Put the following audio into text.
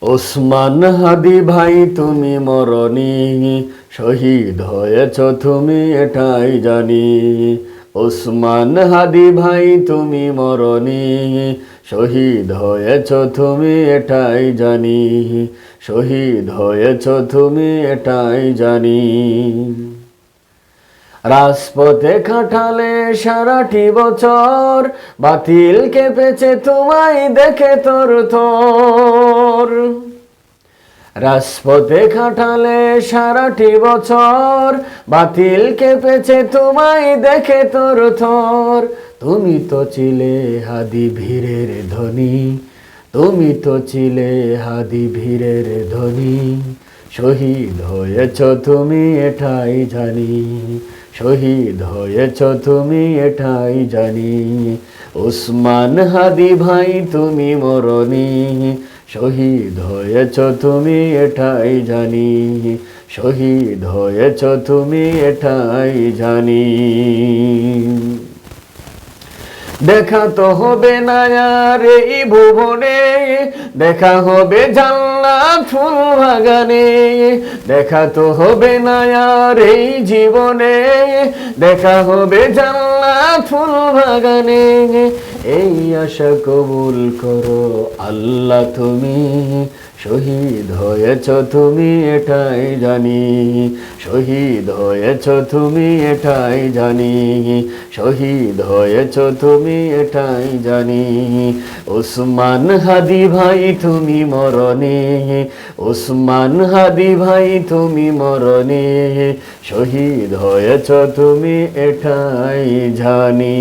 ওসমান হাদি ভাই তুমি মরণি, শহীদ হয়েছ তুমি এটাই জানি। ওসমান হাদি ভাই তুমি মরণি, শহীদ হয়েছ তুমি এটাই জানি। শহীদ হয়েছ তুমি এটাই জানি। রাজপথে খাটালে সারাটি বছর, বাতিল কেঁপেছে তোমায় দেখে তোর তোর। রাজপথে খাটালে সারাটি বছর, বাতিল কেঁপেছে তোমায় দেখে তোর থর। তুমি তো ছিলে হাদি ভীরের ধ্বনি, তুমি তো ছিলে হাদি ভীরের ধ্বনি। শহীদ হয়েছ তুমি এটাই জানি। শহীদ হয়েছ তুমি এটাই জানি। ওসমান হাদি ভাই তুমি মরণি, শহীদ হয়েছ তুমি এটাই জানি। শহীদ হয়েছ তুমি এটাই জানি। দেখা তো হবে না আর এই ভুবনে, দেখা হবে জান্নাত ফুল বাগানে। দেখা তো হবে না আর এই জীবনে, দেখা হবে জান্নাত ফুল বাগানে। এই আশা কবুল করো আল্লাহ তুমি। শহীদ হয়েছ তুমি এটাই জানি। শহীদ হয়েছ তুমি এটাই জানি। শহীদ হয়েছ তুমি এটাই জানি। ওসমান হাদি ভাই তুমি মরণি, ওসমান হাদি ভাই তুমি মরণি। শহীদ হয়েছ তুমি এটাই জানি।